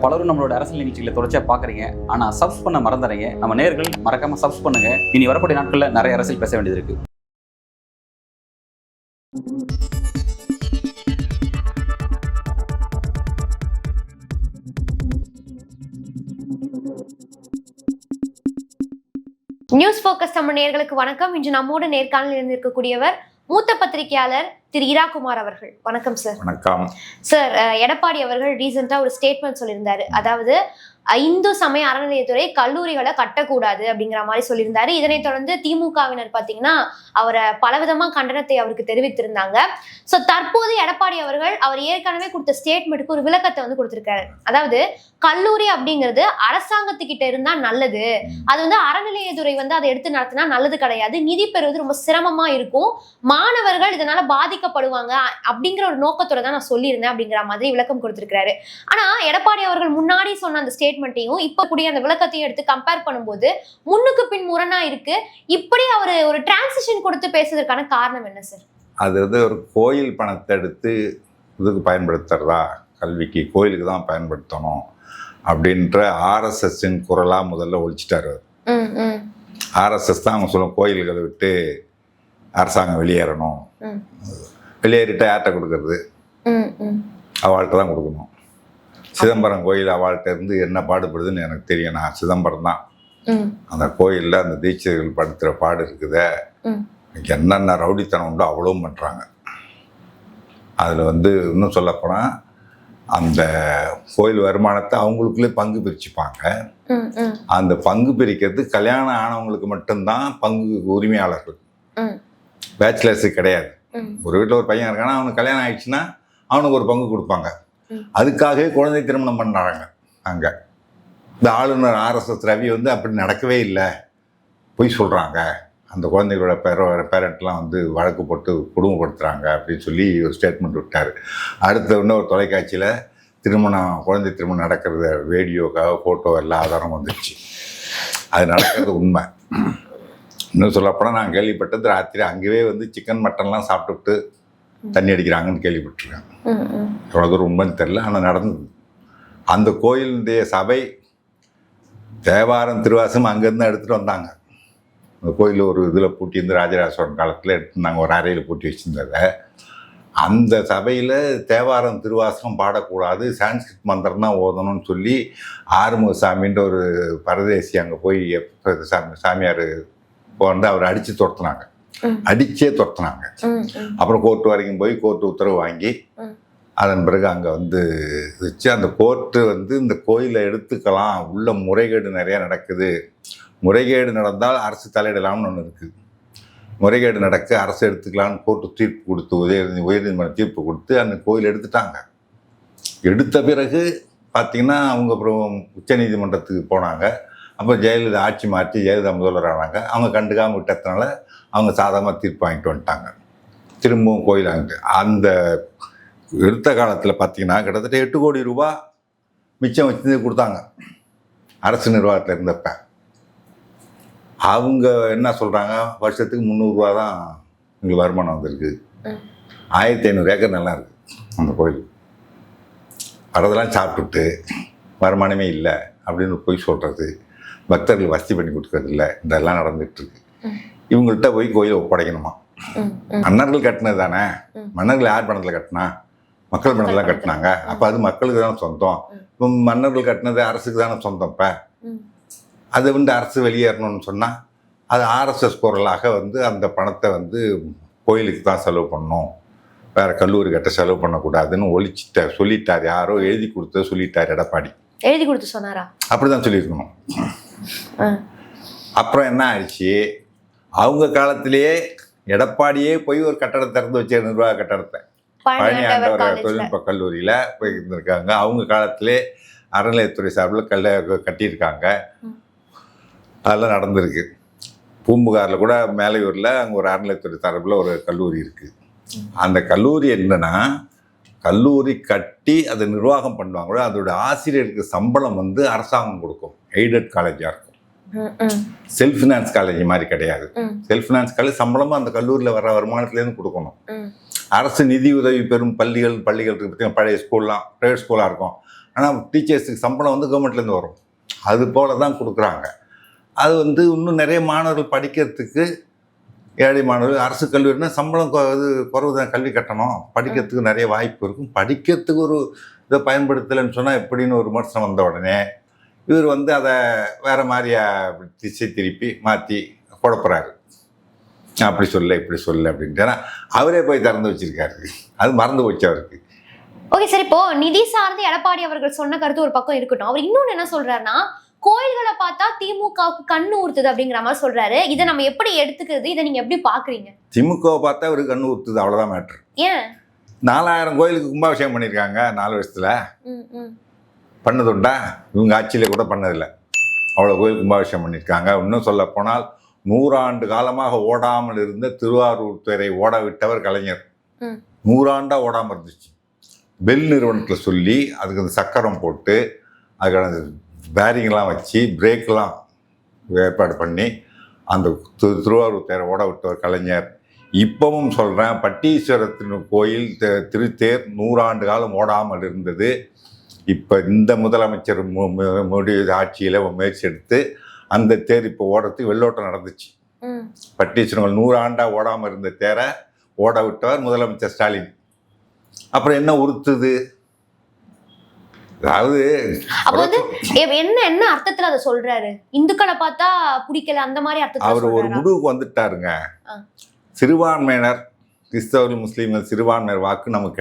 பலரும் நம்மளோட அரசியல் நிகழ்ச்சிகளை தொடர்ச்சியா பாக்குறீங்க. ஆனா சப்ஸ் பண்ண மறந்துறீங்க. நம்ம நேயர்கள் மறக்காம சப்ஸ் பண்ணுங்க. இனி வரக்கூடிய நாட்கள்ல நிறைய அரசியல் பேச வேண்டியது இருக்கு. நியூஸ் ஃபோக்கஸ் நம்ம நேயர்களுக்கு வணக்கம். இன்று நம்மோடு நேர்காணலில் இருந்திருக்கக்கூடியவர் மூத்த பத்திரிகையாளர் திரு ஈராகுமார் அவர்கள். வணக்கம் சார். வணக்கம் சார். எடப்பாடி அவர்கள் ரீசெண்டா ஒரு ஸ்டேட்மெண்ட் சொல்லியிருந்தாரு. அதாவது இந்து சமய அறநிலையத்துறை கல்லூரிகளை கட்டக்கூடாது அப்படிங்கிற மாதிரி சொல்லியிருந்தாரு. இதனைத் தொடர்ந்து திமுகவினர் பாத்தீங்கன்னா அவரை பலவிதமா கண்டனத்தை அவருக்கு தெரிவித்திருந்தாங்க. ஸோ தற்போது எடப்பாடி அவர்கள் அவர் ஏற்கனவே கொடுத்த ஸ்டேட்மெண்ட்டுக்கு ஒரு விளக்கத்தை வந்து கொடுத்திருக்காரு. அதாவது கல்லூரி அப்படிங்கிறது அரசாங்கத்துக்கிட்ட இருந்தா நல்லது, அது வந்து அறநிலையத்துறை வந்து அதை எடுத்து நடத்தினா நல்லது கிடையாது, நிதி பெறுவது ரொம்ப சிரமமா இருக்கும், மாணவர்கள் இதனால பாதிக்கப்படுவாங்க அப்படிங்கிற ஒரு நோக்கத்தோட தான் நான் சொல்லியிருந்தேன் அப்படிங்கிற மாதிரி விளக்கம் கொடுத்திருக்காரு. ஆனா எடப்பாடி அவர்கள் முன்னாடி சொன்ன அந்த ஸ்டேட்மெண்ட்டையும் இப்ப கூடிய அந்த விளக்கத்தையும் எடுத்து கம்பேர் பண்ணும்போது முன்னுக்கு பின் முரணா இருக்கு. இப்படி அவர் ஒரு டிரான்சிஷன் கொடுத்து பேசுறதுக்கான காரணம் என்ன சார்? அது வந்து ஒரு கோயில் பணத்தை எடுத்து இதுக்கு பயன்படுத்துறதா, கல்விக்கு கோயிலுக்கு தான் பயன்படுத்தணும் அப்படின்ற ஆர்எஸ்எஸ்ஸின் குரலா முதல்ல ஒழிச்சிட்டாரு. ஆர்எஸ்எஸ் தான் அவங்க சொல்லுவோம் கோயில்களை விட்டு அரசாங்கம் வெளியேறணும், வெளியேறிட்ட யார்கிட்ட கொடுக்கறது, அவள்கிட்ட தான் கொடுக்கணும். சிதம்பரம் கோயில் அவள்கிட்ட இருந்து என்ன பாடுபடுதுன்னு எனக்கு தெரியும். நான் சிதம்பரம் தான். அந்த கோயிலில் அந்த தீட்சைகள் படுத்துகிற பாடு இருக்குதே, என்னென்ன ரவுடித்தனம் உண்டோ அவ்வளவும் பண்ணுறாங்க. அதில் வந்து இன்னும் சொல்லப்போனால் அந்த கோயில் வருமானத்தை அவங்களுக்குள்ளே பங்கு பிரிச்சுப்பாங்க. அந்த பங்கு பிரிக்கிறது கல்யாணம் ஆனவங்களுக்கு மட்டும்தான் பங்கு உரிமையாளர்கள், பேச்சுலர்ஸுக்கு கிடையாது. ஒரு வீட்டில் ஒரு பையன் இருக்கானா அவனுக்கு கல்யாணம் ஆயிடுச்சுன்னா அவனுக்கு ஒரு பங்கு கொடுப்பாங்க. அதுக்காகவே குழந்தை திருமணம் பண்ணுறாங்க. அங்கே இந்த ஆளுநர் ஆர்எஸ்எஸ் ரவி வந்து அப்படி நடக்கவே இல்லை, பொய் சொல்கிறாங்க, அந்த குழந்தைகளோட பேரண்ட்லாம் வந்து வழக்கு போட்டு குடும்பப்படுத்துகிறாங்க அப்படின்னு சொல்லி ஒரு ஸ்டேட்மெண்ட் விட்டார். அடுத்த இன்னும் ஒரு தொலைக்காட்சியில் குழந்தை திருமணம் நடக்கிறது வீடியோக்காக ஃபோட்டோ எல்லாம் ஆதாரம் வந்துடுச்சு. அது நடக்கிறது உண்மை. இன்னும் சொல்லப்போனால் நான் கேள்விப்பட்டது ராத்திரி அங்கேயே வந்து சிக்கன் மட்டன்லாம் சாப்பிட்டுட்டு தண்ணி அடிக்கிறாங்கன்னு கேள்விப்பட்டிருக்கேன். எவ்வளோ தூரம் உண்மைன்னு தெரில, ஆனால் நடந்தது. அந்த கோயிலுடைய சபை தேவாரம் திருவாசம் அங்கேருந்து எடுத்துகிட்டு வந்தாங்க. அந்த கோயில் ஒரு இதில் பூட்டி இருந்து ராஜராஜ சோழன் காலத்தில் எடுத்துருந்தாங்க, ஒரு அறையில் பூட்டி வச்சுருந்ததை. அந்த சபையில் தேவாரம் திருவாசகம் பாடக்கூடாது, சான்ஸ்கிரிட் மந்திரம் தான் ஓதணும்னு சொல்லி ஆறுமுகசாமின்ற ஒரு பரதேசி அங்கே போய் சாமியார் வந்து அவர் அடித்து துரத்துனாங்க, அடிச்சே துரத்துனாங்க. அப்புறம் கோர்ட்டு வரைக்கும் போய் கோர்ட்டு உத்தரவு வாங்கி அதன் பிறகு அங்கே வந்து வச்சு அந்த கோர்ட்டு வந்து இந்த கோயிலை எடுத்துக்கலாம், உள்ள முறைகேடு நிறையா நடக்குது, முறைகேடு நடந்தால் அரசு தலையிடலாம்னு ஒன்று இருக்குது, முறைகேடு நடக்க அரசு எடுத்துக்கலான்னு கோர்ட்டு தீர்ப்பு கொடுத்து உயர்நீதிமன்ற தீர்ப்பு கொடுத்து அந்த கோயில் எடுத்துட்டாங்க. எடுத்த பிறகு பார்த்திங்கன்னா அவங்க அப்புறம் உச்சநீதிமன்றத்துக்கு போனாங்க. அப்போ ஜெயலலிதா ஆட்சி மாற்றி ஜெயலலிதா முதல்வர் ஆனாங்க. அவங்க கண்டுக்காமல் விட்டதுனால அவங்க சாதாரணமாக தீர்ப்பு வாங்கிட்டு வந்துட்டாங்க. திரும்பவும் கோயில் வாங்கிட்டு அந்த எடுத்த காலத்தில் பார்த்திங்கன்னா கிட்டத்தட்ட 8 கோடி ரூபா மிச்சம் வச்சு கொடுத்தாங்க அரசு நிர்வாகத்தில் இருந்தப்ப. அவங்க என்ன சொல்கிறாங்க, வருஷத்துக்கு 300 ரூபா தான் எங்களுக்கு வருமானம் வந்திருக்கு, 1500 ஏக்கர் நல்லா இருக்குது அந்த கோயில், வரதெல்லாம் சாப்பிட்டுட்டு வருமானமே இல்லை அப்படின்னு போய் சொல்கிறது, பக்தர்கள் வசதி பண்ணி கொடுக்கறது இல்லை, இதெல்லாம் நடந்துகிட்ருக்கு. இவங்கள்ட்ட போய் கோயிலை ஒப்படைக்கணுமா? மன்னர்கள் கட்டினது தானே, மன்னர்கள் யார் பணத்தில் கட்டினா? மக்கள் பணத்தில் தான் கட்டினாங்க. அப்போ அது மக்களுக்கு தானே சொந்தம். இப்போ மன்னர்கள் கட்டினது அரசுக்கு தானே சொந்தம். இப்போ அதை வந்து அரசு வெளியேறணும்னு சொன்னால் அது ஆர்எஸ்எஸ் குரலாக வந்து அந்த பணத்தை வந்து கோயிலுக்கு தான் செலவு பண்ணணும், வேறு கல்லூரி கட்ட செலவு பண்ணக்கூடாதுன்னு சொல்லிட்டார். யாரோ எழுதி கொடுத்த சொல்லிட்டார் எடப்பாடி. எழுதி கொடுத்து சொன்னாரா? அப்படிதான் சொல்லியிருக்கணும். அப்புறம் என்ன ஆயிடுச்சு, அவங்க காலத்திலேயே எடப்பாடியே போய் ஒரு கட்டடத்தை திறந்து வச்ச நிர்வாக கட்டடத்தை பழனி ஆண்டவர் தொழில்நுட்ப கல்லூரியில் போய் இருந்திருக்காங்க. அவங்க காலத்திலே அறநிலையத்துறை சார்பில் கட்டியிருக்காங்க. அதெல்லாம் நடந்திருக்கு. பூம்புகாரில் கூட மேலையூரில் அங்கே ஒரு அறநிலையத்துறை சார்பில் ஒரு கல்லூரி இருக்குது. அந்த கல்லூரி என்னன்னா, கல்லூரி கட்டி அதை நிர்வாகம் பண்ணுவாங்களோ அதோட ஆசிரியருக்கு சம்பளம் வந்து அரசாங்கம் கொடுக்கும். எய்டட் காலேஜாக இருக்கும், செல்ஃப் ஃபினான்ஸ் காலேஜ் மாதிரி கிடையாது. செல்ஃப் ஃபினான்ஸ் காலேஜ் சம்பளமும் அந்த கல்லூரியில் வர வருமானத்துலேருந்து கொடுக்கணும். அரசு நிதி உதவி பெறும் பள்ளிகள் இருக்கு பார்த்தீங்கன்னா, பழைய ஸ்கூல்லாம் ப்ரைவேட் ஸ்கூலாக இருக்கும், ஆனால் டீச்சர்ஸுக்கு சம்பளம் வந்து கவர்மெண்ட்லேருந்து வரும். அது போல தான் கொடுக்குறாங்க. அது வந்து இன்னும் நிறைய மாணவர்கள் படிக்கிறதுக்கு, ஏழை மாணவர்கள் அரசு கல்லூரினா சம்பளம் இது குறைவு தான், கல்வி கட்டணம், படிக்கிறதுக்கு நிறைய வாய்ப்பு இருக்கும். படிக்கிறதுக்கு ஒரு இதை பயன்படுத்தலைன்னு சொன்னால் எப்படின்னு ஒரு விமர்சனம் வந்த உடனே இவர் வந்து அதை வேறு மாதிரியா திசை திருப்பி மாற்றி குழப்புறாரு. அப்படி சொல்ல இப்படி சொல்ல அப்படின்ட்டு. ஏன்னா அவரே போய் திறந்து வச்சிருக்காரு, அது மறந்து போச்சு அவருக்கு. ஓகே சார், இப்போ நிதி சார்ந்து எடப்பாடி அவர்கள் சொன்ன கருத்து ஒரு பக்கம் இருக்கட்டும், அவர் இன்னொன்னு என்ன சொல்றாருன்னா கோயில்களை பார்த்தா திமுகவுக்கு கண்ணு ஊத்துது அப்படிங்கிற மாதிரி சொல்றாரு. இதை நம்ம எப்படி எடுத்துக்கிறது, இதை நீங்க எப்படி பாக்குறீங்க? திமுகவை பார்த்தா அவருக்கு கண்ணு ஊத்துது, அவ்வளவுதான் மேட்ரு. ஏன் 4000 கோயிலுக்கு கும்பாபிஷேகம் பண்ணியிருக்காங்க 4 வருஷத்துல. பண்ணதுண்டா? இவங்க ஆட்சியில கூட பண்ணதில்லை. அவ்வளோ கோயில் கும்பாபிஷேகம் பண்ணியிருக்காங்க. இன்னும் சொல்ல போனால் 100 ஆண்டு காலமாக ஓடாமல் இருந்த திருவாரூர் தேரை ஓட விட்டவர் கலைஞர். 100 ஆண்டா ஓடாமல் இருந்துச்சு. பெல் நிறுவனத்தில் சொல்லி அதுக்கு அந்த சக்கரம் போட்டு அதுக்கான பேரிங்லாம் வச்சு பிரேக்கெலாம் ஏற்பாடு பண்ணி அந்த திருவாரூர் தேரை ஓட விட்டவர் கலைஞர். இப்பவும் சொல்கிறேன், பட்டீஸ்வரத்தின் கோயில் திருத்தேர் 100 ஆண்டு காலம் ஓடாமல் இருந்தது. இப்போ இந்த முதலமைச்சர் ஆட்சியில் முயற்சி எடுத்து அந்த தேர் இப்போ ஓடுறதுக்கு வெள்ளோட்டம் நடந்துச்சு. பட்டீஸ்வரங்கள் 100 ஆண்டா ஓடாமல் இருந்த தேரை ஓட விட்டவர் முதலமைச்சர் ஸ்டாலின். அப்புறம் என்ன உறுத்துது? அதாவது என்ன அர்த்தத்துல அதை சொல்றாரு? இந்துக்களை பார்த்தா பிடிக்கல அந்த மாதிரி அர்த்தத்துல அவர் ஒரு முடிவுக்கு வந்துட்டாருங்க. சிறுபான்மையினர், கிறிஸ்தவர்கள், முஸ்லீம்கள் சிறுபான்மையினர் வாக்கு நமக்கு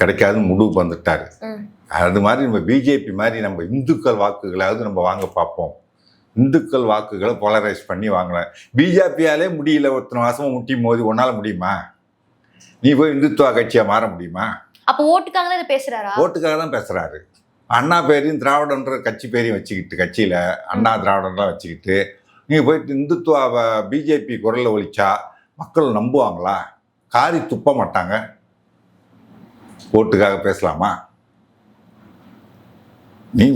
கிடைக்காதுன்னு முடிவுக்கு வந்துட்டாரு. அது மாதிரி நம்ம பிஜேபி மாதிரி நம்ம இந்துக்கள் வாக்குகளாவது நம்ம வாங்க பார்ப்போம். இந்துக்கள் வாக்குகளை போலரைஸ் பண்ணி வாங்கலாம். பிஜேபியாலே முடியல, ஒருத்தனை வாசமும் முட்டி மோதி ஒன்னால முடியுமா? நீ போய் இந்துத்துவ கட்சியா மாற முடியுமா? அப்போ ஓட்டுக்காக தான் பேசுறாரா? ஓட்டுக்காக தான் பேசுறாரு. அண்ணா பேரையும் திராவிடன்ற கட்சி பேரையும் வச்சுக்கிட்டு, கட்சியில அண்ணா திராவிடன்லாம் வச்சுக்கிட்டு நீங்க போயிட்டு இந்துத்துவ பிஜேபி குரல்ல ஒழிச்சா மக்கள் நம்புவாங்களா? காரி துப்ப மாட்டாங்க. ஓட்டுக்காக பேசலாமா? நீ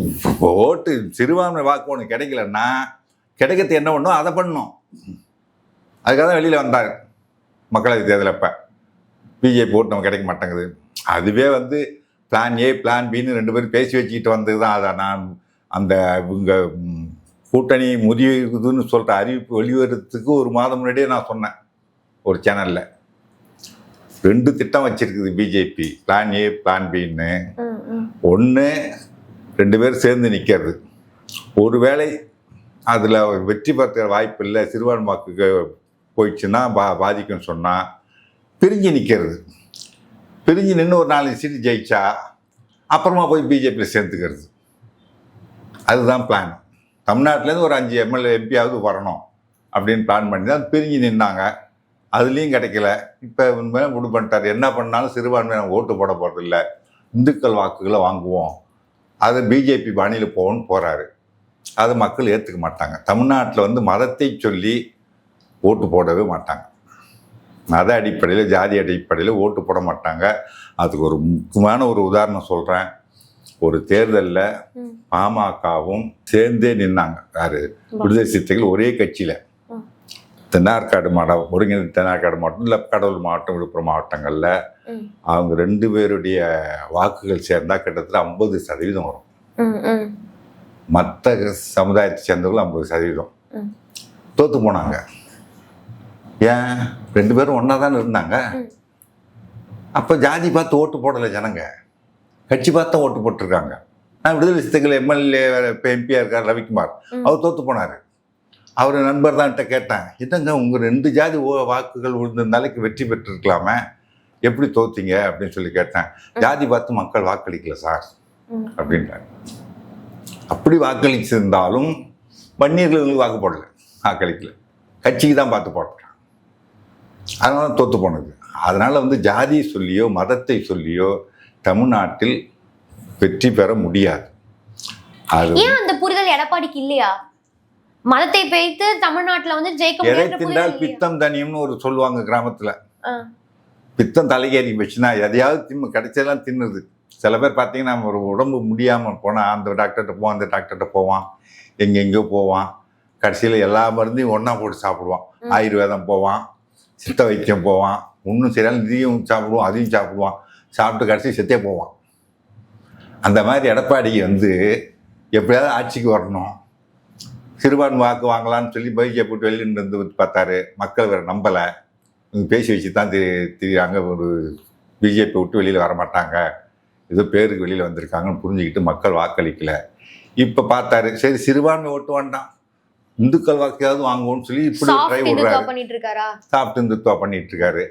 ஓட்டு சிறுபான்மை வாக்கு ஒன்று கிடைக்கலன்னா கிடைக்கிறது என்ன பண்ணும் அதை பண்ணும். அதுக்காக தான் வெளியில் வந்தார் மக்களவை தேர்தல். அப்போ பிஜேபி ஓட்டு நம்ம கிடைக்க மாட்டேங்குது. அதுவே வந்து பிளான் ஏ பிளான் பின்னு 2 பேரும் பேசி வச்சுக்கிட்டு வந்தது தான். அதை நான் அந்த இவங்க கூட்டணி முறியுதுன்னு சொல்கிற அறிவிப்பு வெளிவரத்துக்கு 1 மாதம் முன்னாடியே நான் சொன்னேன் ஒரு சேனலில். 2 திட்டம் வச்சிருக்குது பிஜேபி, பிளான் ஏ பிளான் பின்னு. ஒன்று 2 பேர் சேர்ந்து நிற்கிறது. ஒருவேளை அதில் வெற்றி பெற வாய்ப்பு இல்லை, சிறுபான்மை வாக்குக்கு போயிடுச்சுன்னா பாதிக்கும்னு சொன்னால் பிரிஞ்சு நிற்கிறது. பிரிஞ்சு நின்று ஒரு 4 சீட்டு ஜெயிச்சா அப்புறமா போய் பிஜேபியில் சேர்ந்துக்கிறது. அதுதான் பிளான். தமிழ்நாட்டிலேருந்து ஒரு 5 எம்எல்ஏ எம்பியாவது வரணும் அப்படின்னு பிளான் பண்ணி தான் பிரிஞ்சு நின்னாங்க. அதுலேயும் கிடைக்கல. இப்போ உண்மையாக முடிவு பண்ணிட்டார், என்ன பண்ணாலும் சிறுபான்மை நம்ம ஓட்டு போட போகிறதில்ல, இந்துக்கள் வாக்குகளை வாங்குவோம், அது பிஜேபி பாணியில் போகணும்னு போகிறாரு. அதை மக்கள் ஏற்றுக்க மாட்டாங்க. தமிழ்நாட்டில் வந்து மதத்தை சொல்லி ஓட்டு போடவே மாட்டாங்க. மத அடிப்படையில், ஜாதி அடிப்படையில் ஓட்டு போட மாட்டாங்க. அதுக்கு ஒரு முக்கியமான ஒரு உதாரணம் சொல்கிறேன். ஒரு தேர்தலில் பாமகவும் சேர்ந்தே நின்னாங்க. யார்? விடுதலை சிறுத்தைகள் ஒரே கட்சியில். தென்னார்காடு மாவட்டம், ஒருங்கிணைந்த தென்னார்காடு மாவட்டம், இல்லை கடலூர் மாவட்டம், விழுப்புரம் மாவட்டங்களில் அவங்க 2 பேருடைய வாக்குகள் சேர்ந்தால் கிட்டத்தட்ட 50% வரும். மற்ற சமுதாயத்தை சேர்ந்தவர்கள் 50%. தோற்று போனாங்க. ஏன்? 2 பேரும் ஒன்றா தானே இருந்தாங்க. அப்போ ஜாதி பார்த்து ஓட்டு போடலை ஜனங்க, கட்சி பார்த்து ஓட்டு போட்டிருக்காங்க. நான் விடுதலை சிறுத்தைகள் எம்எல்ஏ இப்போ எம்பியாக இருக்கார் ரவிக்குமார், அவர் தோற்று போனார். அவர் நண்பர் தான் கேட்டேன், என்னங்க உங்கள் 2 ஜாதி வாக்குகள் விழுந்திருந்தாலே வெற்றி பெற்றிருக்கலாமே, எப்படி தோத்தீங்க அப்படின்னு சொல்லி கேட்டேன். ஜாதி பார்த்து மக்கள் வாக்களிக்கல சார் அப்படின்ட்டாங்க. அப்படி வாக்களிச்சிருந்தாலும் வன்னியர்களுக்கு வாக்கு போடலை, வாக்களிக்கல, கட்சிக்கு தான் பார்த்து போட்டான். அதனால தோற்று போனது. அதனால் வந்து ஜாதியை சொல்லியோ மதத்தை சொல்லியோ தமிழ்நாட்டில் வெற்றி பெற முடியாது. அது ஏன் அந்த புரிதல் எடப்பாடிக்கு இல்லையா? மதத்தை வைத்து தமிழ்நாட்டில் வந்து ஜெயிக்க முடியாது. பித்தம் தனியம்னு ஒரு சொல்லுவாங்க கிராமத்தில். பித்தம் தலைகேறி வச்சுன்னா எதையாவது கிடைச்சதெல்லாம் தின்னுது. சில பேர் பார்த்தீங்கன்னா ஒரு உடம்பு முடியாமல் போனால் அந்த டாக்டர்கிட்ட போவான், அந்த டாக்டர்கிட்ட போவான், எங்கெங்கேயோ போவான். கடைசியில் எல்லா மருந்தையும் ஒன்றா போட்டு சாப்பிடுவான். ஆயுர்வேதம் போவான், சித்த வைத்தியம் போவான், ஒன்றும் சரியான இதையும் சாப்பிடுவான், அதையும் சாப்பிடுவான், சாப்பிட்டு கடைசி செத்தே போவான். அந்த மாதிரி எடப்பாடி வந்து எப்படியாவது ஆட்சிக்கு வரணும், சிறுபான்மை வாக்கு வாங்கலாம்னு சொல்லி பிஜேபி விட்டு வெளியில் வந்து பார்த்தாரு. மக்கள் வேறு நம்பலை, பேசி வச்சு தான் தெரியுறாங்க, ஒரு பிஜேபி விட்டு வெளியில் வரமாட்டாங்க, ஏதோ பேருக்கு வெளியில் வந்திருக்காங்கன்னு புரிஞ்சுக்கிட்டு மக்கள் வாக்களிக்கலை. இப்போ பார்த்தாரு, சரி சிறுபான்மை ஓட்டு வேண்டாம், இந்துக்கள் வாக்கையாவது வாங்குவோம்னு சொல்லி இப்படி ட்ரை விடுறாரு. சாப்பிட்டு இந்துத்துவா பண்ணிட்டு இருக்காரு.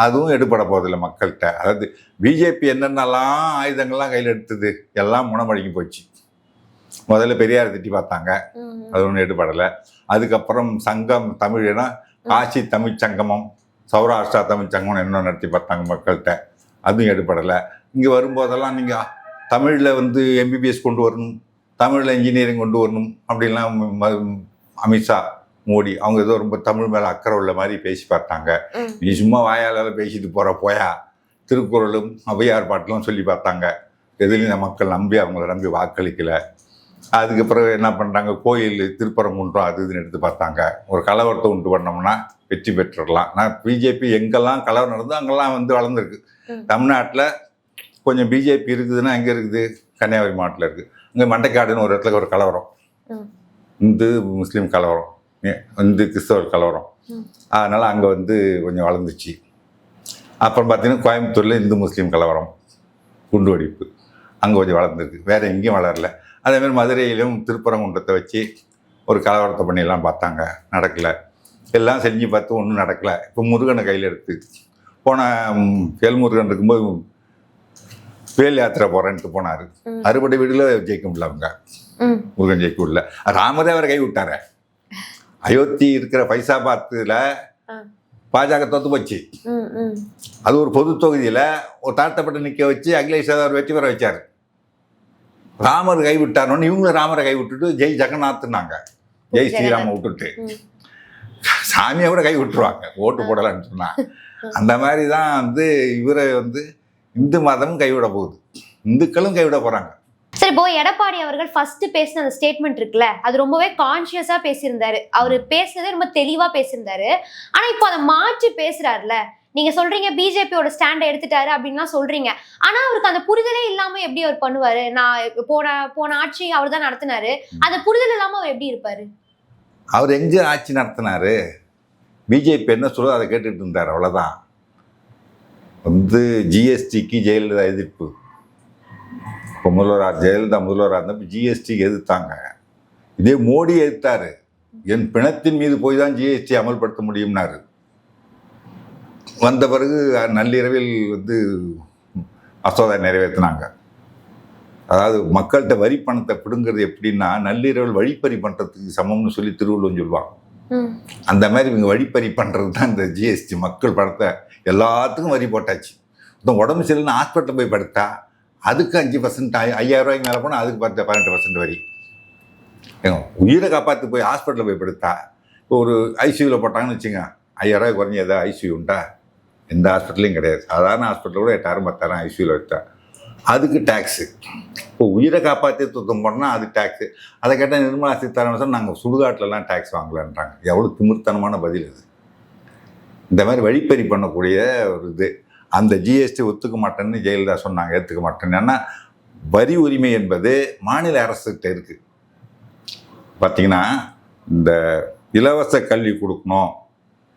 அதுவும் எடுபட போதில்லை மக்கள்கிட்ட. அதாவது பிஜேபி என்னென்னலாம் ஆயுதங்கள்லாம் கையில் எடுத்தது எல்லாம் முனமடங்கி போச்சு. முதல்ல பெரியார் திட்டி பார்த்தாங்க, அது ஒன்றும் எடுபடலை. அதுக்கப்புறம் சங்கம் தமிழ்னா காசி தமிழ் சங்கமம், சௌராஷ்டிரா தமிழ் சங்கமம் என்ன நடத்தி பார்த்தாங்க மக்கள்கிட்ட, அதுவும் எடுபடலை. இங்கே வரும்போதெல்லாம் நீங்கள் தமிழில் வந்து எம்பிபிஎஸ் கொண்டு வரணும், தமிழில் இன்ஜினியரிங் கொண்டு வரணும் அப்படின்லாம் அமித்ஷா மோடி அவங்க ஏதோ ரொம்ப தமிழ் மேலே அக்கறை உள்ள மாதிரி பேசி பார்த்தாங்க. நீ சும்மா வாயால் பேசிட்டு போயா, திருக்குறளும் ஔவையார் பாட்டெலாம் சொல்லி பார்த்தாங்க. எதுலையும் மக்கள் நம்பி அவங்கள நம்பி வாக்களிக்கலை. அதுக்கப்புறம் என்ன பண்ணுறாங்க, கோயில் திருப்பரங்குன்றம் அது இதுன்னு எடுத்து பார்த்தாங்க. ஒரு கலவரத்தை உண்டு பண்ணோம்னா வெற்றி பெற்றுடலாம். நான் பிஜேபி எங்கெல்லாம் கலவரம் நடந்தோ அங்கெல்லாம் வந்து வளர்ந்துருக்கு. தமிழ்நாட்டில் கொஞ்சம் பிஜேபி இருக்குதுன்னா எங்கே இருக்குது, கன்னியாகுமரி மாவட்டத்தில் இருக்குது. அங்கே மண்டைக்காடுன்னு ஒரு இடத்துல ஒரு கலவரம், இந்து முஸ்லீம் கலவரம், இந்து கிறிஸ்தவர் கலவரம். அதனால் அங்கே வந்து கொஞ்சம் வளர்ந்துச்சு. அப்புறம் பார்த்தீங்கன்னா கோயம்புத்தூரில் இந்து முஸ்லீம் கலவரம், குண்டு வெடிப்பு, அங்கே கொஞ்சம் வளர்ந்துருக்கு. வேறு எங்கேயும் வளரல. அதேமாதிரி மதுரையிலும் திருப்பரங்குன்றத்தை வச்சு ஒரு கலவரத்தை பண்ணியெல்லாம் பார்த்தாங்க, நடக்கலை. எல்லாம் செஞ்சு பார்த்து ஒன்றும் நடக்கலை. இப்போ முருகனை கையில் எடுத்து போன வேல்முருகன் இருக்கும்போது வேல் யாத்திரை போகிறேன்ட்டு போனார். அறுபடை வீடுல ஜெயிக்க முடியல, அவங்க முருகன் ஜெயிக்க முடியல. ராமரே அவரை கை விட்டார. அயோத்தி இருக்கிற பைசாபாத்தில் பாஜக தோத்து போச்சு. அது ஒரு பொது தொகுதியில் ஒரு தாழ்த்தப்பட்டு நிற்க வச்சு அகிலேஷ் யாதவ் வெற்றி பெற வச்சார். ராமர் கை விட்டாரோன்னு இவங்களும் ராமரை கை விட்டுட்டு ஜெய் ஜெகநாத்னாங்க, ஜெய் ஸ்ரீராம விட்டுட்டு. சாமியை கூட கை விட்டுருவாங்க ஓட்டு போடலான்னு சொன்னா. அந்த மாதிரி தான் வந்து இவரை வந்து இந்து மதமும் கைவிட போகுது, இந்துக்களும் கைவிட போறாங்க. சரி, இப்போ எடப்பாடி அவர்கள் ஃபர்ஸ்ட் பேசின அந்த ஸ்டேட்மெண்ட் இருக்குல்ல, அது ரொம்பவே கான்சியஸா பேசியிருந்தாரு. அவரு பேசுனதே ரொம்ப தெளிவா பேசியிருந்தாரு. ஆனா இப்போ அதை மாற்றி பேசுறாருல, நீங்க சொல்றீங்க பிஜேபியோட ஸ்டாண்டை எடுத்துட்டாரு அப்படின்லாம் சொல்றீங்க. ஆனா அவருக்கு அந்த புரிதலே இல்லாம எப்படி அவர் பண்ணுவாரு? நான் போன ஆட்சி அவர் தான் நடத்தினாரு, அந்த புரிதல் இல்லாம அவர் எப்படி இருப்பாரு? அவர் எங்க ஆட்சி நடத்தினாரு? பிஜேபி என்ன சொல்லுதோ அதை கேட்டுட்டு இருந்தார், அவ்வளோதான். வந்து ஜிஎஸ்டிக்கு ஜெயலலிதா எதிர்ப்பு. இப்போ ஜெயலலிதா முதல்வராக இருந்தப்போ ஜிஎஸ்டிக்கு எதிர்த்தாங்க. இதே மோடி எதிர்த்தாரு. என் பிணத்தின் மீது போய் தான் ஜிஎஸ்டி அமல்படுத்த முடியும்னாரு. வந்த பிறகு நள்ளிரவில் வந்து மசோதா நிறைவேற்றினாங்க. அதாவது மக்கள்கிட்ட வரி பணத்தை பிடுங்கிறது எப்படின்னா, நள்ளிரவில் வழிப்பறி பண்ணுறதுக்கு சமம்னு சொல்லி திருவள்ளுவர் சொல்லுவாங்க. அந்த மாதிரி இவங்க வழிப்பறி பண்ணுறது தான் இந்த ஜிஎஸ்டி. மக்கள் பணத்தை எல்லாத்துக்கும் வரி போட்டாச்சு. உடம்பு சரியில்லைன்னு ஹாஸ்பிட்டலில் போய் படுத்தா அதுக்கு 5%, 5000 ரூபாய்க்கு மேலே போனால் அதுக்கு 18% வரி. உயிரை காப்பாற்றி போய் ஹாஸ்பிட்டலில் போய் படுத்தா, இப்போ ஒரு ஐசியூவில் போட்டாங்கன்னு வச்சுங்க, 5000 ரூபாய் குறைஞ்சி எதாவது ஐசியூ உண்டா? எந்த ஹாஸ்பிட்டலையும் கிடையாது. சாதாரண ஹாஸ்பிட்டலில் கூட 8000 10,000 ஐசியூவில் வச்சா அதுக்கு டேக்ஸு. இப்போ உயிரை காப்பாற்றி சுத்தம் பண்ணால் அது டேக்ஸு. அதை கேட்டால் நிர்மலா சீதாராமன் நாங்கள் சுடுகாட்டிலலாம் டேக்ஸ் வாங்கலான்றாங்க. எவ்வளோ திமிர்த்தனமான பதில் இது. இந்த மாதிரி வழிப்பறி பண்ணக்கூடிய ஒரு இது. அந்த ஜிஎஸ்டி ஒத்துக்க மாட்டேன்னு ஜெயலலிதா சொன்னாங்க, ஏற்றுக்க மாட்டேன்னு. ஏன்னா வரி உரிமை என்பது மாநில அரசுகிட்ட இருக்குது. பார்த்திங்கன்னா இந்த இலவச கல்வி கொடுக்கணும்,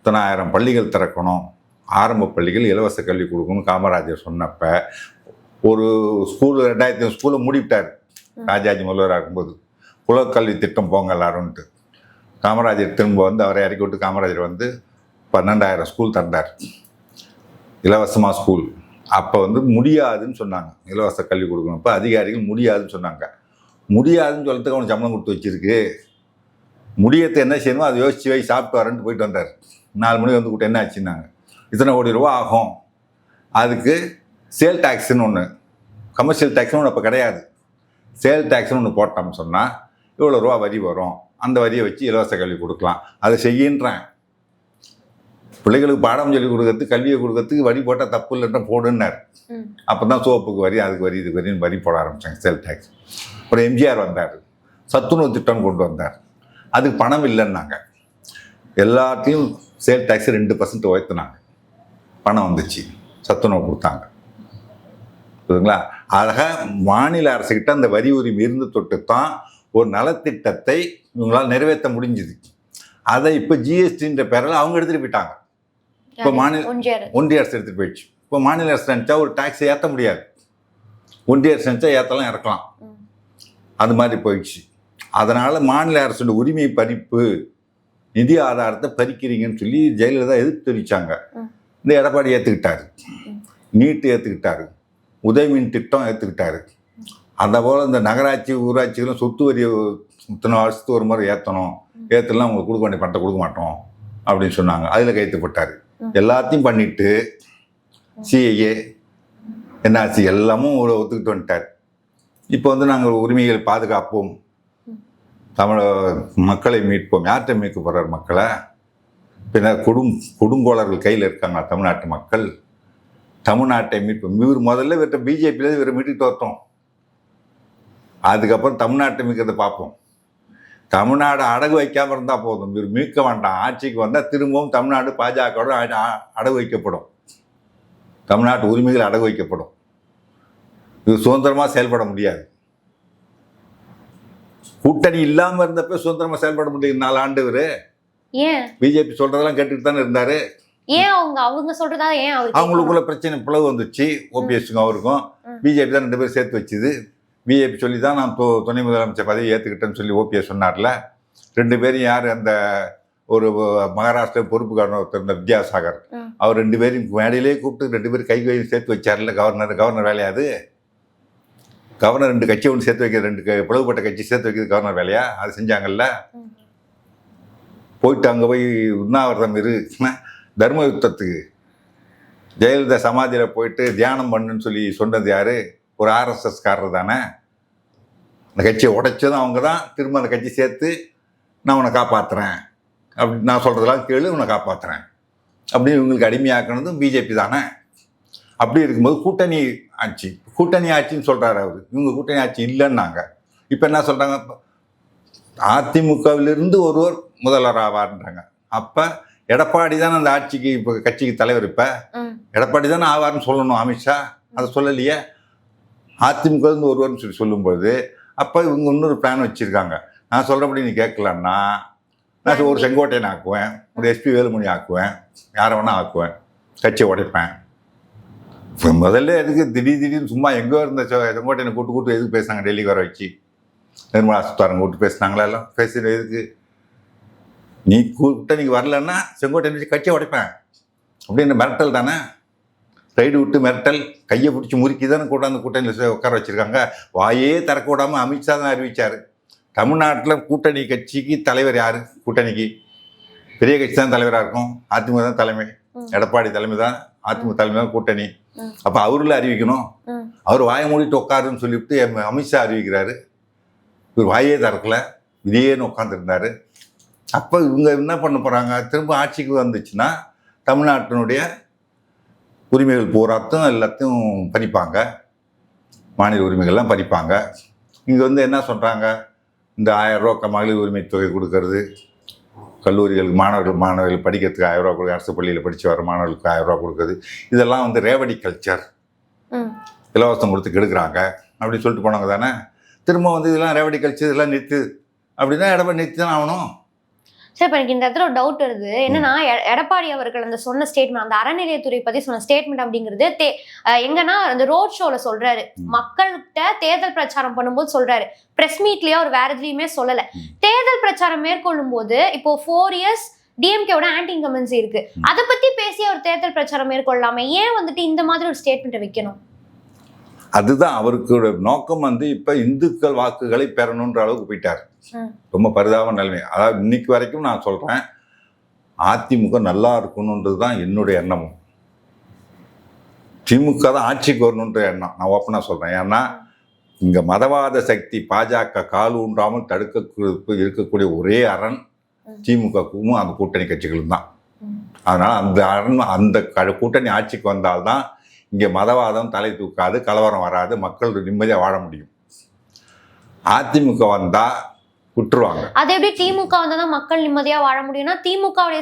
10,000 பள்ளிகள் திறக்கணும், ஆரம்ப பள்ளிகள் இலவச கல்வி கொடுக்கணும் காமராஜர் சொன்னப்போ ஒரு ஸ்கூலு 2000 ஸ்கூலை மூடிவிட்டார் ராஜாஜி முதல்வராக இருக்கும்போது. குலக்கல்வி திட்டம் போங்க எல்லாரும்ன்ட்டு. காமராஜர் திரும்ப வந்து அவரை இறக்கி விட்டு காமராஜர் வந்து 12,000 ஸ்கூல் தந்தார், இலவசமாக ஸ்கூல். அப்போ வந்து முடியாதுன்னு சொன்னாங்க, இலவச கல்வி கொடுக்கணும். இப்போ அதிகாரிகள் முடியாதுன்னு சொன்னாங்க. முடியாதுன்னு சொல்கிறதுக்கு அவனுக்கு சம்பளம் கொடுத்து வச்சிருக்கு. முடியத்தை என்ன செய்யணுமோ அதை யோசிச்சு வை, சாப்பிட்டு வரேன்ட்டு போயிட்டு வந்தார். 4 மணி வந்து கூட்ட என்ன ஆச்சுன்னாங்க, இத்தனை கோடி ரூபா ஆகும். அதுக்கு சேல் டேக்ஸ்ன்னு ஒன்று, கமர்ஷியல் டேக்ஸ்னு ஒன்று அப்போ கிடையாது, சேல் டேக்ஸ்னு ஒன்று போட்டோம்னு சொன்னால் இவ்வளோ ரூபா வரி வரும், அந்த வரியை வச்சு இலவச கல்வி கொடுக்கலாம். அதை செய்யின்றேன். பிள்ளைகளுக்கு பாடம் சொல்லி கொடுக்கறதுக்கு, கல்வியை கொடுக்கறதுக்கு வரி போட்டால் தப்பு இல்லைன்னா போடுன்னார். அப்போ தான் சோப்புக்கு வரி, அதுக்கு வரி, இதுக்கு வரின்னு வரி போட ஆரம்பித்தாங்க, சேல் டேக்ஸ். அப்புறம் எம்ஜிஆர் வந்தார், சத்துணவு திட்டம் கொண்டு வந்தார். அதுக்கு பணம் இல்லைன்னாங்க. எல்லாத்தையும் சேல் டேக்ஸ் 2% உயர்த்தினாங்க, பணம் வந்துச்சு, சத்துணவு கொடுத்தாங்க. புரியுதுங்களா? ஆக மாநில அரசுகிட்ட அந்த வரி உரிமை இருந்து தொட்டு தான் ஒரு நலத்திட்டத்தை இவங்களால் நிறைவேற்ற முடிஞ்சுது. அதை இப்போ ஜிஎஸ்டின்ற பேரில் அவங்க எடுத்துகிட்டு போயிட்டாங்க. இப்போ ஒன்றிய அரசு எடுத்துகிட்டு போயிடுச்சு. இப்போ மாநில அரசு நினச்சா ஒரு டாக்ஸை ஏற்ற முடியாது, ஒன்றிய அரசு நினச்சா ஏற்றலாம் இறக்கலாம், அது மாதிரி போயிடுச்சு. அதனால் மாநில அரசோட உரிமை பறிப்பு, நிதி ஆதாரத்தை பறிக்கிறீங்கன்னு சொல்லி ஜெயலலிதா எதிர்ப்பு தெரிவித்தாங்க. இந்த எடப்பாடி ஏற்றுக்கிட்டாரு, நீட்டு ஏற்றுக்கிட்டாரு, உதயமின் திட்டம் ஏற்றுக்கிட்டாரு. அந்த போல் இந்த நகராட்சி ஊராட்சிகளும் சொத்து வரி இத்தனை வருஷத்துக்கு ஒரு முறை ஏற்றணும், ஏற்றலாம் உங்களுக்கு கொடுக்க வேண்டிய பணத்தை கொடுக்க மாட்டோம் அப்படின்னு சொன்னாங்க. அதில் கையெழுத்துப்பட்டார். எல்லாத்தையும் பண்ணிட்டு சிஏஏ என்ஆர்சி எல்லாமும் ஒத்துக்கிட்டு வந்துட்டார். இப்போ வந்து நாங்கள் உரிமைகளை பாதுகாப்போம், தமிழ் மக்களை மீட்போம். யார்கிட்ட மீட்க போகிறார் மக்களை? பின்ன கொடுங்கோளர்கள் கையில் இருக்காங்க தமிழ்நாட்டு மக்கள். தமிழ்நாட்டை மீட்போம். இவர் முதல்ல இவர்கிட்ட பிஜேபியில் இவரை மீட்டுக்கிட்டு வரட்டும், அதுக்கப்புறம் தமிழ்நாட்டை மீட்கிறத பார்ப்போம். தமிழ்நாடு அடகு வைக்காமல் இருந்தால் போதும், இவர் மீட்க வேண்டாம். ஆட்சிக்கு வந்தால் திரும்பவும் தமிழ்நாடு பாஜகவோட அடகு வைக்கப்படும், தமிழ்நாட்டு உரிமைகள் அடகு வைக்கப்படும். இது சுதந்திரமாக செயல்பட முடியாது. கூட்டணி இல்லாமல் இருந்தப்ப சுதந்திரமாக செயல்பட முடியும் 4 ஆண்டு. இவர் ஏன் பிஜேபி சொல்றதெல்லாம் கேட்டுட்டு தானே இருந்தாரு? ஏன் அவங்க சொல்றதா? ஏன் அவங்களுக்குள்ள பிரச்சனை பிளவு வந்துச்சு. ஓபிஎஸ்க்கும் அவருக்கும் பிஜேபி தான் 2 பேரும் சேர்த்து வச்சுது. பிஜேபி சொல்லி தான் நான் துணை முதலமைச்சர் பதவி ஏற்றுக்கிட்டேன்னு சொல்லி ஓபிஎஸ் சொன்னார்ல. 2 பேரும் யார்? அந்த ஒரு மகாராஷ்டிரா பொறுப்பு கவர்னர் இருந்த வித்யாசாகர், அவர் 2 பேரும் மேடையிலே கூப்பிட்டு 2 பேரும் கை சேர்த்து வச்சார்ல. கவர்னர் வேலையாது? கவர்னர் 2 கட்சி ஒன்று சேர்த்து வைக்கிறது, 2 பிளவுபட்ட கட்சி சேர்த்து வைக்கிறது கவர்னர் வேலையா? அது செஞ்சாங்கல்ல. போயிட்டு அங்கே போய் உண்ணாவிரதம் தர்ம யுத்தத்துக்கு ஜெயலலிதா சமாதியில் போயிட்டு தியானம் பண்ணுன்னு சொல்லி சொன்னது யார்? ஒரு ஆர்எஸ்எஸ்காரர் தானே. அந்த கட்சியை உடைச்சதும் அவங்க தான். திரும்ப அந்த கட்சி சேர்த்து நான் உன்னை காப்பாற்றுறேன், அப்படி நான் சொல்கிறதெல்லாம் கேளு, உன்னை காப்பாற்றுறேன் அப்படின்னு இவங்களுக்கு அடிமையாக்குனதும் பிஜேபி தானே. அப்படி இருக்கும்போது கூட்டணி ஆட்சின்னு சொல்கிறாரு அவர். இவங்க கூட்டணி ஆட்சி இல்லைன்னாங்க. இப்போ என்ன சொல்கிறாங்க? அதிமுகவிலிருந்து ஒருவர் முதல்வர் ஆவார்ன்றாங்க. அப்போ எடப்பாடி தானே அந்த ஆட்சிக்கு இப்போ கட்சிக்கு தலைவர். இப்போ எடப்பாடி தானே ஆவார்னு சொல்லணும். அமித்ஷா அதை சொல்லலையே. அதிமுகலேருந்து ஒருவர்னு சொல்லி சொல்லும்போது அப்போ இவங்க இன்னொரு பிளான் வச்சுருக்காங்க. நான் சொல்கிறபடி நீ கேட்கலன்னா நான் ஒரு செங்கோட்டையன் ஆக்குவேன், ஒரு எஸ்பி வேலுமணி ஆக்குவேன், யாரை வேணால் ஆக்குவேன், கட்சியை உடைப்பேன். இப்போ முதல்ல எதுக்கு திடீர்னு சும்மா எங்கோ இருந்த செங்கோட்டையனை கூட்டு எதுக்கு பேசுனாங்க? டெல்லிக்கு வர வச்சு நிர்மலா சீதாராமன் கூப்பிட்டு பேசினாங்களா? எல்லாம் பேசுகிற எதுக்கு? நீ கூட்டணிக்கு வரலன்னா செங்கோட்டையன் வச்சு கட்சியை உடைப்பேன் அப்படின்னு மிரட்டல் தானே. ரைடு விட்டு மிரட்டல், கையை பிடிச்சி முறுக்கி தானே கூட்டாந்து கூட்டணியில் உட்கார வச்சுருக்காங்க. வாயே திறக்க விடாமல் அமித்ஷா தான் அறிவித்தார். தமிழ்நாட்டில் கூட்டணி கட்சிக்கு தலைவர் யார்? கூட்டணிக்கு பெரிய கட்சி தான் தலைவராக இருக்கும். அதிமுக தான் தலைமை, எடப்பாடி தலைமை தான், அதிமுக தலைமை தான் கூட்டணி. அப்போ அவரில் அறிவிக்கணும். அவர் வாயை மூடிட்டு உட்காருன்னு சொல்லிவிட்டு அமித்ஷா அறிவிக்கிறாரு. இவர் வாயே திறக்கல, இதேன்னு உட்காந்துருந்தார். அப்போ இவங்க என்ன பண்ண போகிறாங்க? திரும்ப ஆட்சிக்கு வந்துச்சுன்னா தமிழ்நாட்டினுடைய உரிமைகள் பூராத்தும் எல்லாத்தையும் பறிப்பாங்க, மாநில உரிமைகள்லாம் பறிப்பாங்க. இங்கே வந்து என்ன சொல்கிறாங்க? இந்த 1000 ரூபா மகளிர் உரிமை தொகை கொடுக்கறது, கல்லூரிகளுக்கு மாணவர்கள் படிக்கிறதுக்கு 1000 ரூபா கொடுக்க, அரசு பள்ளியில் படித்து வர மாணவர்களுக்கு 1000 ரூபா கொடுக்குறது, இதெல்லாம் வந்து ரேவடி கல்ச்சர், இலவசம் கொடுத்து கெடுக்கிறாங்க அப்படின்னு சொல்லிட்டு போனாங்க தானே. திரும்ப வந்து இதெல்லாம் ரேவடி கல்ச்சர், இதெல்லாம் நிறுத்து அப்படின்னா எடப்பாடி நிறுத்தி தான் ஆகணும். சார், இப்போ எனக்கு இந்த இடத்துல ஒரு டவுட் வருது. என்னன்னா, எடப்பாடி அவர்கள் அந்த சொன்ன ஸ்டேட்மெண்ட், அந்த அறநிலையத்துறை பத்தி சொன்ன ஸ்டேட்மெண்ட் அப்படிங்கிறது எங்கன்னா அந்த ரோட் ஷோல சொல்றாரு, மக்கள்கிட்ட தேர்தல் பிரச்சாரம் பண்ணும்போது சொல்றாரு. பிரஸ் மீட்லயோ அவர் வேற எதுலையுமே சொல்லல. தேர்தல் பிரச்சாரம் மேற்கொள்ளும் போது இப்போ 4 இயர்ஸ் டிஎம்கேவோட ஆன்டி இன்கம்பன்சி இருக்கு, அதை பத்தி பேசி அவர் தேர்தல் பிரச்சாரம் மேற்கொள்ளாம ஏன் வந்துட்டு இந்த மாதிரி ஒரு ஸ்டேட்மெண்ட்டை வைக்கணும்? அதுதான் அவருக்கு நோக்கம். வந்து இப்போ இந்துக்கள் வாக்குகளை பெறணுன்ற அளவுக்கு போயிட்டார். ரொம்ப பரிதாப நிலைமை. அதாவது இன்னைக்கு வரைக்கும் நான் சொல்கிறேன், அதிமுக நல்லா இருக்கணுன்றது தான் என்னுடைய எண்ணமும். திமுக தான் ஆட்சிக்கு வரணுன்ற எண்ணம் நான் ஓப்பனாக சொல்கிறேன். ஏன்னா இங்கே மதவாத சக்தி பாஜக கால் ஊன்றாமல் தடுக்க இருக்கக்கூடிய ஒரே அரண் திமுகவுக்கும் அந்த கூட்டணி கட்சிகளும் தான். அதனால் அந்த அரண், அந்த கூட்டணி ஆட்சிக்கு வந்தால்தான் இங்கே மதவாதம் தலை தூக்காது, கலவரம் வராது, மக்கள் நிம்மதியாக வாழ முடியும். அதிமுக வந்தால் விட்டுருவாங்க. அது எப்படி திமுக வந்தாதான் மக்கள் நிம்மதியா வாழ முடியும்னா திமுகவுடைய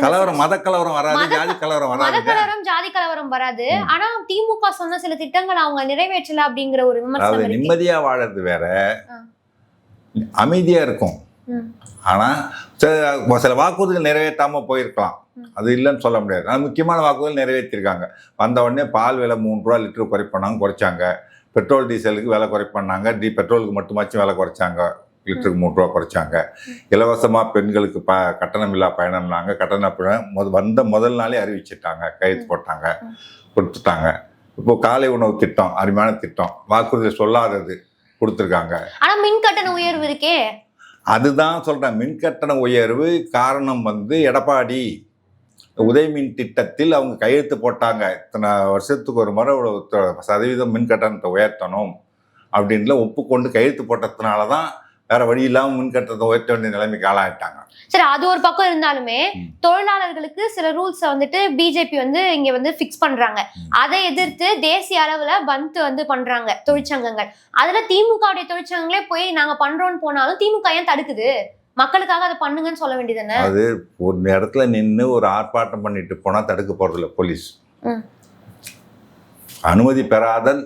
கலவரம், மத கலவரம் வராது, ஜாதி கலவரம் வராது. மத கலவரம் ஜாதி கலவரம் வராது. ஆனா திமுக சொன்ன சில திட்டங்கள் அவங்க நிறைவேற்றல அப்படிங்கிற ஒரு விமர்சனம் இருக்கு. நிம்மதியா வாழறது வேற, அமைதியா இருக்கும். ஆனா சில வாக்குறுதிகள் நிறைவேற்றாம போயிருக்கலாம், அது இல்லைன்னு சொல்ல முடியாது. ஆனால் முக்கியமான வாக்குறுதிகள் நிறைவேற்றிருக்காங்க. வந்த உடனே பால் விலை 3 ரூபா லிட்டரு குறைச்சாங்க. பெட்ரோல் டீசலுக்கு விலை குறைப்பாங்க. பெட்ரோலுக்கு மட்டுமாச்சும் விலை குறைச்சாங்க, லிட்டருக்கு 3 ரூபா குறைச்சாங்க. இலவசமாக பெண்களுக்கு கட்டணம் இல்லா பயணம்னாங்க. வந்த முதல் நாளே அறிவிச்சிட்டாங்க, கையெழுத்து போட்டாங்க, கொடுத்துட்டாங்க. இப்போ காலை உணவு திட்டம், அருமையான திட்டம், வாக்குறுதி சொல்லாதது கொடுத்துருக்காங்க. ஆனா மின் கட்டண உயர்வு இருக்கே, அதுதான் சொல்றேன். மின் கட்டண உயர்வு காரணம் எடப்பாடி உதயமின் திட்டத்தில் அவங்க கையெழுத்து போட்டாங்க. இத்தனை வருஷத்துக்கு ஒரு முறை 1% மின் கட்டணத்தை உயர்த்தணும் அப்படின்ல ஒப்புக்கொண்டு கையெழுத்து போட்டதுனால தான் வேற வழி இல்லாமல் மின் கட்டணத்தை உயர்த்த வேண்டிய நிலைமைக்கு ஆளாயிட்டாங்க. சரி, அது ஒரு பக்கம் இருந்தாலுமே தொழிலாளர்களுக்கு சில ரூல்ஸ் பிஜேபி இங்க பிக்ஸ் பண்றாங்க. அதை எதிர்த்து தேசிய அளவுல பந்த் பண்றாங்க தொழிற்சங்கங்கள். அதுல திமுகவுடைய தொழிற்சங்கங்களே போய் நாங்க பண்றோம்னு போனாலும் திமுக ஏன் தடுக்குது? மக்களுக்காக அதை பண்ணுங்கன்னு சொல்ல வேண்டியது. அது ஒரு இடத்துல நின்று ஒரு ஆர்ப்பாட்டம் பண்ணிட்டு போனா தடுக்க போறதில்ல போலீஸ். அனுமதி பெறாதல்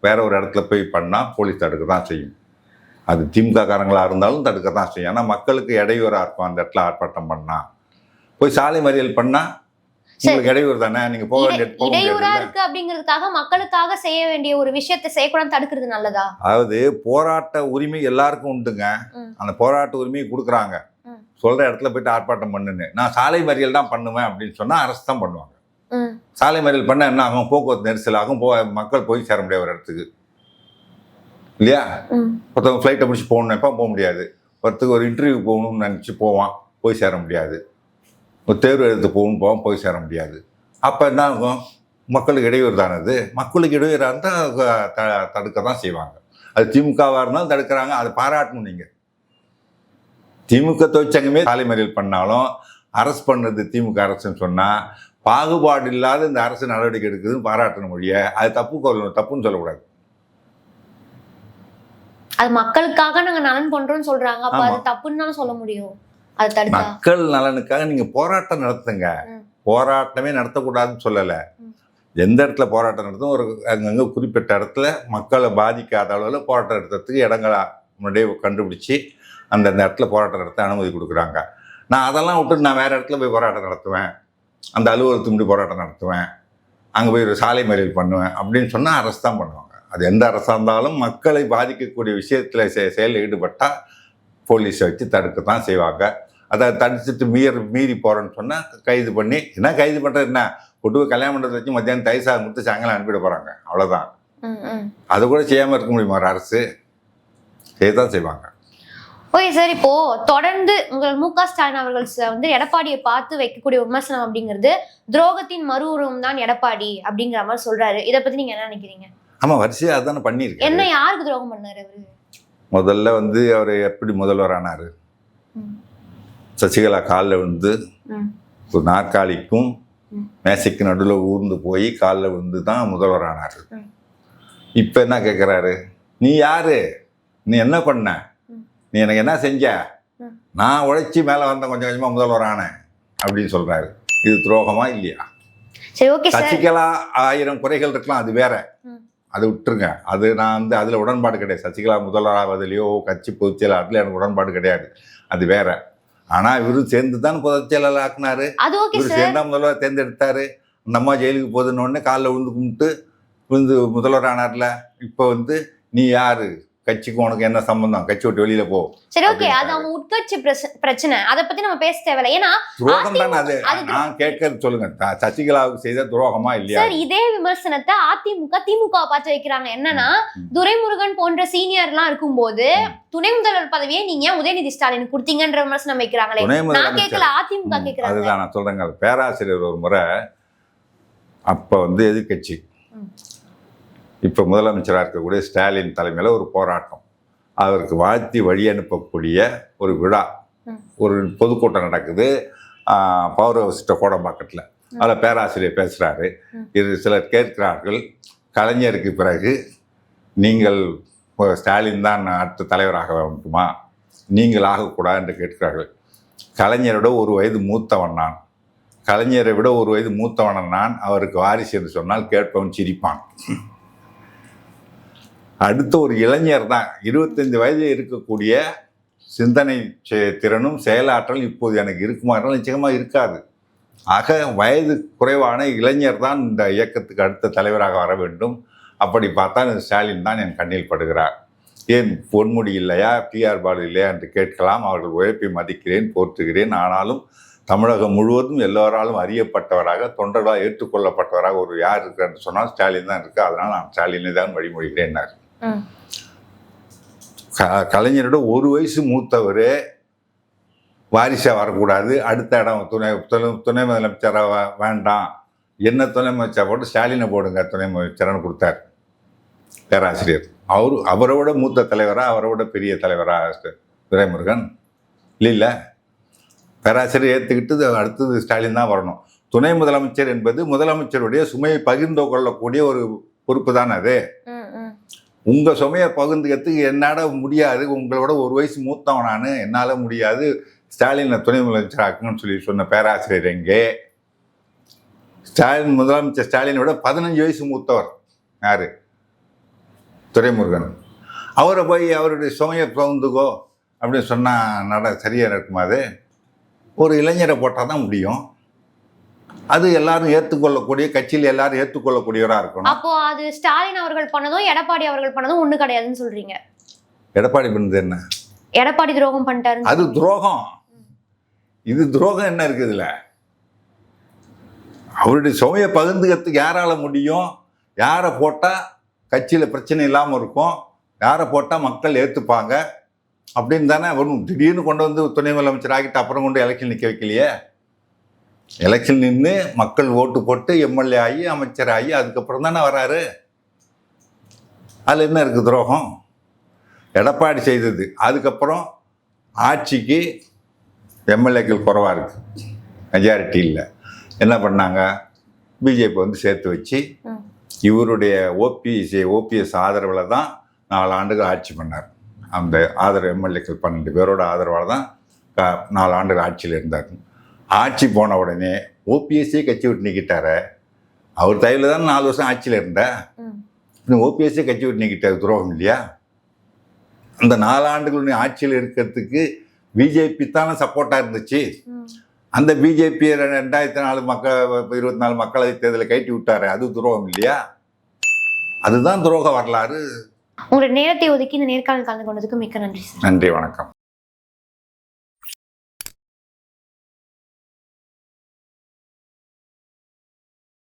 வேற ஒரு இடத்துல போய் பண்ணா போலீஸ் தடுக்க தான் செய்யும். அது திமுக காரங்களா இருந்தாலும் தடுக்க தான் செய்யும். ஏன்னா மக்களுக்கு இடையூறா இருக்கும். அந்த இடத்துல ஆர்ப்பாட்டம் பண்ணா, போய் சாலை மறியல் பண்ணா உங்களுக்கு இடையூறு தானே. நீங்க போக வேண்டிய இடையூறா இருக்கு அப்படிங்கிறதுக்காக மக்களுக்காக செய்ய வேண்டிய ஒரு விஷயத்தை செய்யக்கூடாது தடுக்கிறது நல்லதா? அதாவது போராட்ட உரிமை எல்லாருக்கும் உண்டுங்க. அந்த போராட்ட உரிமையை கொடுக்குறாங்க. சொல்ற இடத்துல போயிட்டு ஆர்ப்பாட்டம் பண்ணுன்னு, நான் சாலை மறியல் தான் பண்ணுவேன் அப்படின்னு சொன்னா அரசு தான் பண்ணுவாங்க. சாலை மறியல் பண்ண என்ன ஆகும்? போக்குவரத்து நெரிசல் ஆகும், மக்கள் போய் சேர முடியாது ஒரு இடத்துக்கு, இல்லையா? ஒருத்தவங்க ஃப்ளைட்டை பிடிச்சி போகணும் எப்போ போக முடியாது. ஒருத்தருக்கு ஒரு இன்டர்வியூ போகணும்னு நினச்சி போவான், போய் சேர முடியாது. ஒரு தேர்வு எழுத்து போகணும்னு போவான், போய் சேர முடியாது. அப்போ என்ன ஆகும்? மக்களுக்கு இடையூறு தானது. மக்களுக்கு இடையூறாக இருந்தால் தடுக்க தான் செய்வாங்க. அது திமுகவாக இருந்தாலும் தடுக்கிறாங்க. அதை பாராட்டணும். நீங்கள் திமுக தொழிற்சங்கமே சாலை மறியல் பண்ணாலும் அரசு பண்ணுறது திமுக அரசுன்னு சொன்னால் பாகுபாடு இல்லாத இந்த அரசு நடவடிக்கை எடுக்குதுன்னு பாராட்டணும் மொழிய. அது தப்புன்னு சொல்லக்கூடாது. அது மக்களுக்காக நாங்க நலன் பண்றோம்னு சொல்றாங்க. அப்ப அது தப்புன்னு தான் சொல்ல முடியும். அது தடுத்தா மக்கள் நலனுக்காக நீங்க போராட்டம் நடத்துங்க. போராட்டமே நடத்தக்கூடாதுன்னு சொல்லல. எந்த இடத்துல போராட்டம் நடத்தும், ஒரு அங்கங்க குறிப்பிட்ட இடத்துல மக்களை பாதிக்காத அளவில் போராட்டம் நடத்துறதுக்கு இடங்களா முன்னாடியே கண்டுபிடிச்சி அந்த இடத்துல போராட்டம் நடத்த அனுமதி கொடுக்குறாங்க. நான் அதெல்லாம் விட்டு நான் வேற இடத்துல போய் போராட்டம் நடத்துவேன், அந்த அலுவலகத்துக்கு முன்னாடி போராட்டம் நடத்துவேன், அங்கே போய் ஒரு சாலை மறியல் பண்ணுவேன் அப்படின்னு சொன்னால் அரசு தான் பண்ணுவாங்க. அது எந்த அரசாக இருந்தாலும் மக்களை பாதிக்கக்கூடிய விஷயத்தில் செயலில் ஈடுபட்டால் போலீஸை வச்சு தடுக்க தான் செய்வாங்க. அதை தடுத்துட்டு மீறி போகிறேன்னு சொன்னால் கைது பண்ணி, என்ன கைது பண்ணுறது என்ன, கொண்டு போய் கல்யாண மண்டபத்தை வச்சு மத்தியானம் தயிர் சாதம் கொடுத்து சாயங்காலம் அனுப்பிட போகிறாங்க, அவ்வளோதான். அது கூட செய்யாமல் இருக்க முடியுமா? ஒரு அரசு செய்யத்தான் செய்வாங்க. ஓகே சார், இப்போ தொடர்ந்து உங்கள் மு.க. ஸ்டாலின் அவர்கள் எடப்பாடியை பார்த்து வைக்கக்கூடிய விமர்சனம் அப்படிங்கிறது துரோகத்தின் மறு உருவம் தான் எடப்பாடி அப்படிங்கிற மாதிரி சொல்றாரு. இதை பத்தி நீங்க என்ன நினைக்கிறீங்க? ஆமா, வரிசையா அதானே பண்ணியிருக்கேன். என்ன யாருக்கு துரோகம் பண்ணாரு அவரு? முதல்ல அவர் எப்படி முதல்வர் ஆனாரு? சசிகலா காலில் விழுந்து, ஒரு நாற்காலிக்கும் மேசைக்கு நடுவில் ஊர்ந்து போய் காலில் விழுந்து தான் முதல்வர் ஆனார். இப்போ என்ன கேட்குறாரு? நீ யாரு? நீ என்ன பண்ண? நீ எனக்கு என்ன செஞ்ச? நான் உழைச்சி மேலே வந்தேன், கொஞ்சம் கொஞ்சமாக முதல்வர் ஆனேன் அப்படின்னு சொல்றாரு. இது துரோகமா இல்லையா? சசிகலா 1000 குறைகள் இருக்கலாம், அது வேற, அது விட்டுருங்க. அது நான் அதில் உடன்பாடு கிடையாது. சசிகலா முதல்வராவதிலையோ கட்சி பொதுச் செயலாளர்லையோ எனக்கு உடன்பாடு கிடையாது, அது வேற. ஆனால் இவரு சேர்ந்து தான் பொதுச் செயலாளர் ஆக்குனாரு. இவரு சேர்ந்தா முதல்வர் தேர்ந்தெடுத்தாரு. அந்த அம்மா ஜெயிலுக்கு போதுன்னு உடனே காலில் விழுந்து முதல்வர் ஆனார்ல. இப்போ நீ யாரு? கட்சிக்கு உனக்கு என்ன சம்பந்தம்? கட்சி விட்டு வெளியில போ. சரி, ஓகே, அது அவங்க உட்கட்சி பிரச்சனை, அதை பத்தி நம்ம பேச தேவையில்லை. ஏன்னா துரோகம் தானே அது. நான் கேட்கறது சொல்லுங்க, சசிகலாவுக்கு செய்த துரோகமா இல்லையா? சார், இதே விமர்சனத்தை அதிமுக திமுக பார்த்து வைக்கிறாங்க. என்னன்னா, துரைமுருகன் போன்ற சீனியர் எல்லாம் இருக்கும்போது துணை முதல்வர் பதவியை நீங்க உதயநிதி ஸ்டாலின் கொடுத்தீங்கன்ற விமர்சனம் வைக்கிறாங்களே. நான் கேட்கல, அதிமுக கேட்கறாங்க. அதுதான் நான் சொல்றேங்க. பேராசிரியர் ஒரு முறை அப்ப எதிர்கட்சி, இப்போ முதலமைச்சராக இருக்கக்கூடிய ஸ்டாலின் தலைமையில் ஒரு போராட்டம், அவருக்கு வாழ்த்தி வழி அனுப்பக்கூடிய ஒரு விழா, ஒரு பொதுக்கூட்டம் நடக்குது பவர் ஹவுஸ்கிட்ட கோடம்பாக்கத்தில். அதில் பேராசிரியர் பேசுகிறாரு. இது சிலர் கேட்கிறார்கள், கலைஞருக்கு பிறகு நீங்கள் ஸ்டாலின் தான் அடுத்த தலைவராக வேண்டுமா நீங்கள் ஆகக்கூடாது என்று கேட்கிறார்கள். கலைஞரை விட ஒரு வயது மூத்தவன் நான், கலைஞரை விட ஒரு வயது மூத்தவன் நான், அவருக்கு வாரிசு என்று சொன்னால் கேட்பவன் சிரிப்பான். அடுத்த ஒரு இளைஞர் தான், 25 வயதில் இருக்கக்கூடிய சிந்தனை திறனும் செயலாற்றல் இப்போது எனக்கு இருக்குமா? நிச்சயமாக இருக்காது. ஆக வயது குறைவான இளைஞர் தான் இந்த இயக்கத்துக்கு அடுத்த தலைவராக வர வேண்டும். அப்படி பார்த்தால் ஸ்டாலின் தான் என் கண்ணில் படுகிறார். ஏன் பொன்முடி இல்லையா, டிஆர் பாலு இல்லையா என்று கேட்கலாம். அவர்கள் உழைப்பை மதிக்கிறேன், போற்றுகிறேன். ஆனாலும் தமிழகம் முழுவதும் எல்லோராலும் அறியப்பட்டவராக, தொண்டர்களால் ஏற்றுக்கொள்ளப்பட்டவராக ஒரு யார் இருக்கிறன்னு சொன்னால் ஸ்டாலின் தான் இருக்கு. அதனால் நான் ஸ்டாலினை தான் வழிமொழிகிறேன். கலைஞரோட ஒரு வயசு மூத்தவர் வாரிசாக வரக்கூடாது, அடுத்த இடம் துணை முதலமைச்சராக வேண்டாம், என்ன துணை முதலமைச்சர் போட்டு ஸ்டாலினை போடுங்க துணை முதலமைச்சர்னு கொடுத்தார் பேராசிரியர். அவரோட மூத்த தலைவராக, அவரோட பெரிய தலைவராக துரைமுருகன் இல்லை. பேராசிரியர் ஏற்றுக்கிட்டு அடுத்தது ஸ்டாலின் தான் வரணும். துணை முதலமைச்சர் என்பது முதலமைச்சருடைய சுமையை பகிர்ந்து கொள்ளக்கூடிய ஒரு பொறுப்பு தானே அது. உங்கள் சுமையை பகிர்ந்துக்கிறதுக்கு என்னால் முடியாது, உங்களோட ஒரு வயசு மூத்தவன் நான், என்னால் முடியாது, ஸ்டாலினை துணை முதலமைச்சர் ஆக்குங்கன்னு சொன்ன பேராசிரியர் எங்கே? முதலமைச்சர் ஸ்டாலினை விட 15 வயசு மூத்தவர் யார்? துரைமுருகன். அவரை போய் அவருடைய சுமையை பகிர்ந்துக்கோ அப்படின்னு சொன்னால் சரியாக இருக்குமா? அது ஒரு இளைஞரை போட்டால் தான் முடியும். அது எல்லாரும் ஏற்றுக்கொள்ளக்கூடிய, கட்சியில் எல்லாரும் ஏற்றுக்கொள்ளக்கூடியவராக இருக்கணும். அப்போ அது ஸ்டாலின் அவர்கள் பண்ணதும் எடப்பாடி அவர்கள் பண்ணதும் ஒண்ணு கிடையாதுன்னு சொல்றீங்க? எடப்பாடி பண்ணது என்ன? எடப்பாடி துரோகம் பண்ணிட்டாரு. அது துரோகம். இது துரோகம் என்ன இருக்குது இதுல? அவருடைய சுமையை பகிர்ந்துக்கிறதுக்கு யாரால முடியும்? யாரை போட்டால் கட்சியில் பிரச்சனை இல்லாமல் இருக்கும், யாரை போட்டால் மக்கள் ஏற்றுப்பாங்க அப்படின்னு தானே வரும். திடீர்னு கொண்டு வந்து துணை முதலமைச்சர் ஆகிட்டு அப்புறம் கொண்டு எலெக்ஷன் நிற்க வைக்கலையே. எலெக்ஷன் நின்று மக்கள் ஓட்டு போட்டு எம்எல்ஏ ஆகி அமைச்சர் ஆகி அதுக்கப்புறம் தானே வராரு. அதில் என்ன இருக்குது துரோகம்? எடப்பாடி செய்தது. அதுக்கப்புறம் ஆட்சிக்கு எம்எல்ஏக்கள் குறைவாக இருக்குது, மெஜாரிட்டி இல்லை. என்ன பண்ணாங்க? பிஜேபி வந்து சேர்த்து வச்சு இவருடைய ஓபிஎஸ் ஆதரவில் தான் 4 ஆண்டுகள் ஆட்சி பண்ணார். அந்த ஆதரவு எம்எல்ஏக்கள் 12 பேரோட ஆதரவால் தான் 4 ஆண்டுகள் ஆட்சியில் இருந்தார். ஆட்சி போன உடனே ஓபிஎஸ்ஸே கட்சி விட்டு நீக்கிட்டார. அவர் தயவில் தான் 4 வருஷம் ஆட்சியில் இருந்தேன். ஓபிஎஸ்ஸே கட்சி விட்டு நீக்கிட்டார். துரோகம் இல்லையா? அந்த 4 ஆண்டுகளுடைய ஆட்சியில் இருக்கிறதுக்கு பிஜேபி தானே சப்போர்ட்டாக இருந்துச்சு. அந்த பிஜேபி 2024 மக்களவை தேர்தலை கைட்டி விட்டாரு. அது துரோகம் இல்லையா? அதுதான் துரோக வரலாறு. உங்களுடைய நேரத்தை ஒதுக்கி இந்த நேர்காணல் கலந்து கொண்டதுக்கு மிக்க நன்றி. நன்றி, வணக்கம்.